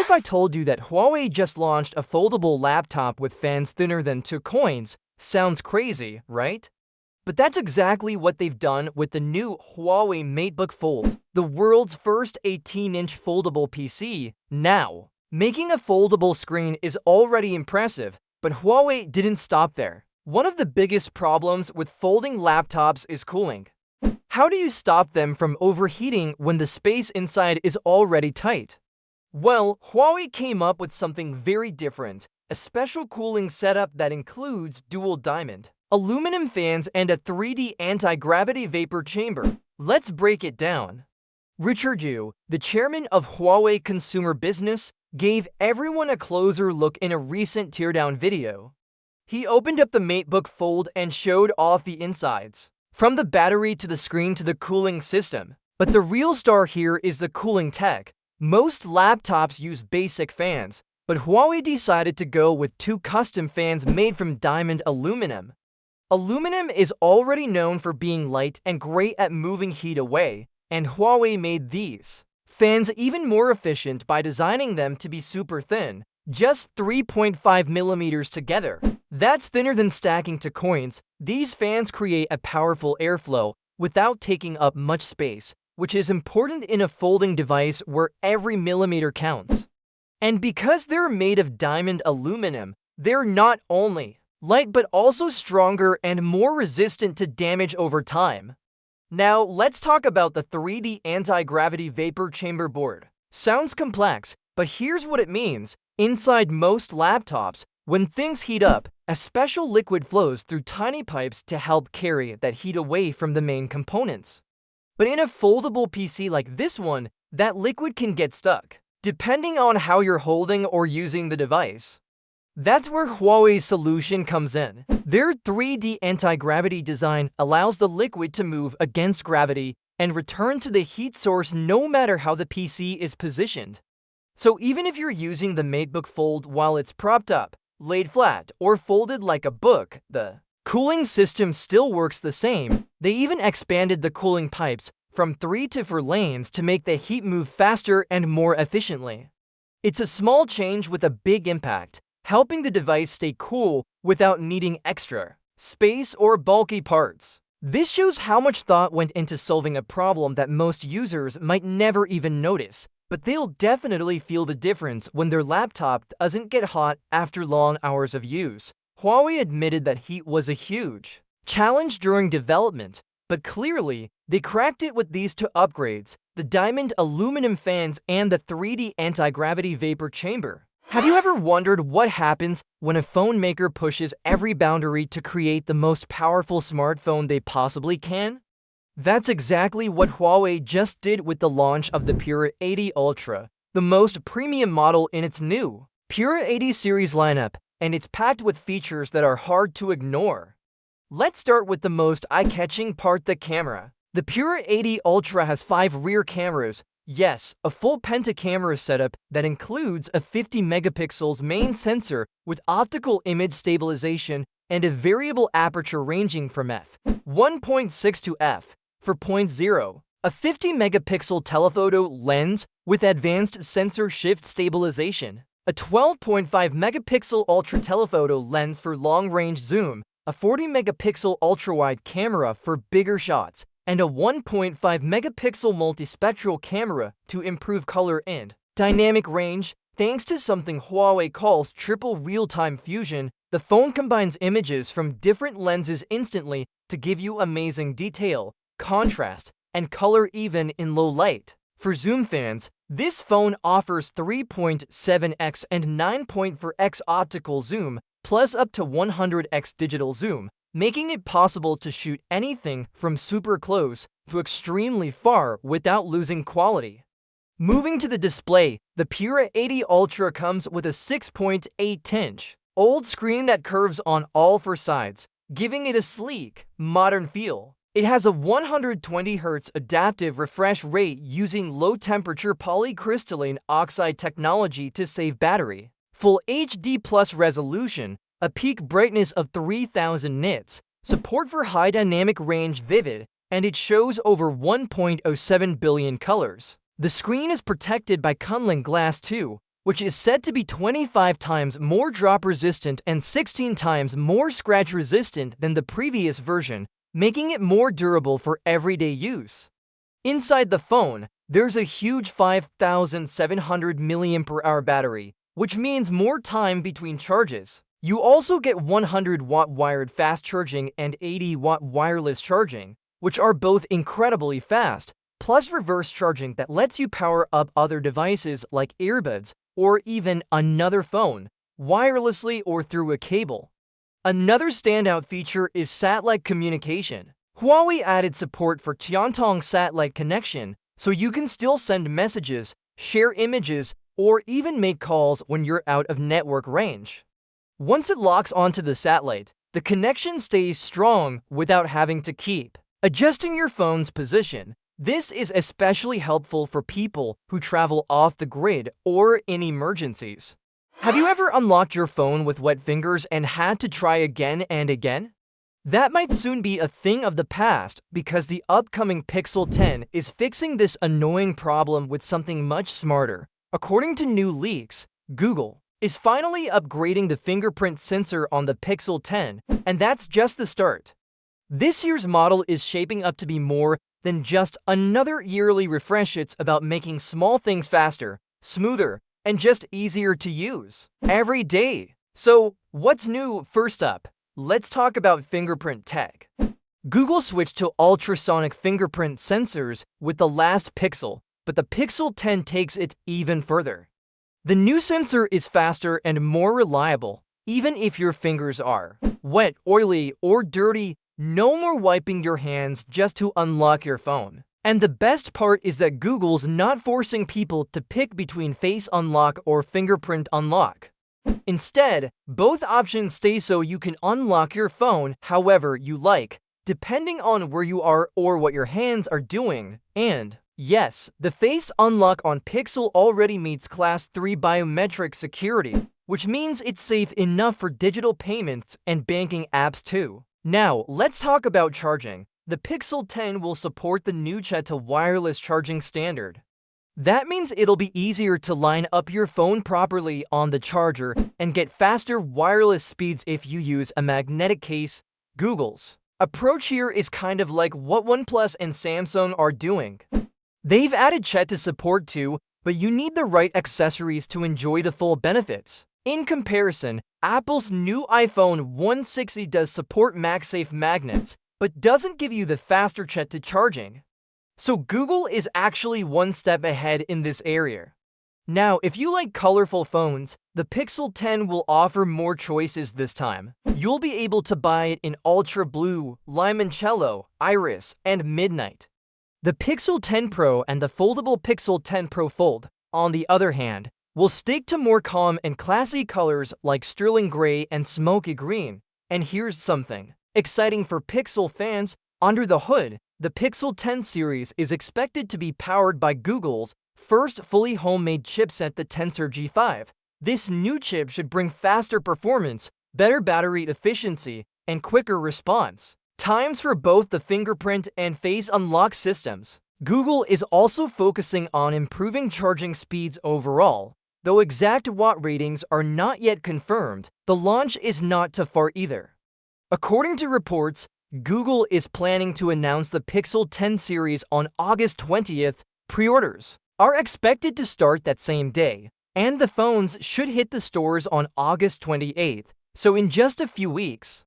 if I told you that Huawei just launched a foldable laptop with fans thinner than 2 coins? Sounds crazy, right? But that's exactly what they've done with the new Huawei MateBook Fold, the world's first 18-inch foldable PC. Now, making a foldable screen is already impressive, but Huawei didn't stop there. One of the biggest problems with folding laptops is cooling. How do you stop them from overheating when the space inside is already tight? Well, Huawei came up with something very different, a special cooling setup that includes dual diamond, aluminum fans, and a 3D anti-gravity vapor chamber. Let's break it down. Richard Yu, the chairman of Huawei Consumer Business, gave everyone a closer look in a recent teardown video. He opened up the MateBook Fold and showed off the insides, from the battery to the screen to the cooling system. But the real star here is the cooling tech. Most laptops use basic fans, but Huawei decided to go with 2 custom fans made from diamond aluminum. Aluminum is already known for being light and great at moving heat away, and Huawei made these fans even more efficient by designing them to be super thin, just 3.5 millimeters together. That's thinner than stacking 2 coins. These fans create a powerful airflow without taking up much space, which is important in a folding device where every millimeter counts. And because they're made of diamond aluminum, they're not only light but also stronger and more resistant to damage over time. Now, let's talk about the 3D anti-gravity vapor chamber board. Sounds complex, but here's what it means. Inside most laptops, when things heat up, a special liquid flows through tiny pipes to help carry that heat away from the main components. But in a foldable PC like this one, that liquid can get stuck, depending on how you're holding or using the device. That's where Huawei's solution comes in. Their 3D anti-gravity design allows the liquid to move against gravity and return to the heat source no matter how the PC is positioned. So even if you're using the MateBook Fold while it's propped up, laid flat, or folded like a book, the cooling system still works the same. They even expanded the cooling pipes from 3 to 4 lanes to make the heat move faster and more efficiently. It's a small change with a big impact, helping the device stay cool without needing extra space or bulky parts. This shows how much thought went into solving a problem that most users might never even notice, but they'll definitely feel the difference when their laptop doesn't get hot after long hours of use. Huawei admitted that heat was a huge challenge during development, but clearly, they cracked it with these 2 upgrades, the diamond aluminum fans and the 3D anti-gravity vapor chamber. Have you ever wondered what happens when a phone maker pushes every boundary to create the most powerful smartphone they possibly can? That's exactly what Huawei just did with the launch of the Pura 80 Ultra, the most premium model in its new Pura 80 series lineup, and it's packed with features that are hard to ignore. Let's start with the most eye-catching part, the camera. The Pura 80 Ultra has 5 rear cameras. Yes, a full penta-camera setup that includes a 50-megapixels main sensor with optical image stabilization and a variable aperture ranging from f1.6 to f4.0, a 50-megapixel telephoto lens with advanced sensor shift stabilization, a 12.5-megapixel ultra telephoto lens for long-range zoom, a 40-megapixel ultra-wide camera for bigger shots, and a 1.5-megapixel multispectral camera to improve color and dynamic range. Thanks to something Huawei calls triple real-time fusion, the phone combines images from different lenses instantly to give you amazing detail, contrast, and color even in low light. For zoom fans, this phone offers 3.7x and 9.4x optical zoom, plus up to 100x digital zoom, making it possible to shoot anything from super close to extremely far without losing quality. Moving to the display, the Pura 80 Ultra comes with a 6.8-inch OLED screen that curves on all 4 sides, giving it a sleek, modern feel. It has a 120Hz adaptive refresh rate using low-temperature polycrystalline oxide technology to save battery. Full HD Plus resolution, a peak brightness of 3000 nits, support for high dynamic range vivid, and it shows over 1.07 billion colors. The screen is protected by Kunlun Glass 2, which is said to be 25 times more drop-resistant and 16 times more scratch-resistant than the previous version, making it more durable for everyday use. Inside the phone, there's a huge 5,700 mAh battery, which means more time between charges. You also get 100-watt wired fast charging and 80-watt wireless charging, which are both incredibly fast, plus reverse charging that lets you power up other devices like earbuds or even another phone, wirelessly or through a cable. Another standout feature is satellite communication. Huawei added support for teardown satellite connection, so you can still send messages, share images, or even make calls when you're out of network range. Once it locks onto the satellite, the connection stays strong without having to keep adjusting your phone's position. This is especially helpful for people who travel off the grid or in emergencies. Have you ever unlocked your phone with wet fingers and had to try again and again? That might soon be a thing of the past because the upcoming Pixel 10 is fixing this annoying problem with something much smarter. According to new leaks, Google is finally upgrading the fingerprint sensor on the Pixel 10, and that's just the start. This year's model is shaping up to be more than just another yearly refresh. It's about making small things faster, smoother, and just easier to use every day. So, what's new? First up, let's talk about fingerprint tech. Google switched to ultrasonic fingerprint sensors with the last Pixel, but the Pixel 10 takes it even further. The new sensor is faster and more reliable, even if your fingers are wet, oily, or dirty. No more wiping your hands just to unlock your phone. And the best part is that Google's not forcing people to pick between face unlock or fingerprint unlock. Instead, both options stay so you can unlock your phone however you like, depending on where you are or what your hands are doing. And yes, the face unlock on Pixel already meets Class 3 biometric security, which means it's safe enough for digital payments and banking apps too. Now, let's talk about charging. The Pixel 10 will support the new Qi wireless charging standard. That means it'll be easier to line up your phone properly on the charger and get faster wireless speeds if you use a magnetic case. Google's approach here is kind of like what OnePlus and Samsung are doing. They've added Qi to support too, but you need the right accessories to enjoy the full benefits. In comparison, Apple's new iPhone 160 does support MagSafe magnets, but doesn't give you the faster Qi to charging. So Google is actually one step ahead in this area. Now, if you like colorful phones, the Pixel 10 will offer more choices this time. You'll be able to buy it in Ultra Blue, Limoncello, Iris, and Midnight. The Pixel 10 Pro and the foldable Pixel 10 Pro Fold, on the other hand, will stick to more calm and classy colors like sterling gray and smoky green. And here's something exciting for Pixel fans. Under the hood, the Pixel 10 series is expected to be powered by Google's first fully homemade chipset, the Tensor G5. This new chip should bring faster performance, better battery efficiency, and quicker response times for both the fingerprint and face unlock systems. Google is also focusing on improving charging speeds overall. Though exact watt ratings are not yet confirmed, the launch is not too far either. According to reports, Google is planning to announce the Pixel 10 series on August 20th. Pre-orders are expected to start that same day, and the phones should hit the stores on August 28th, so in just a few weeks.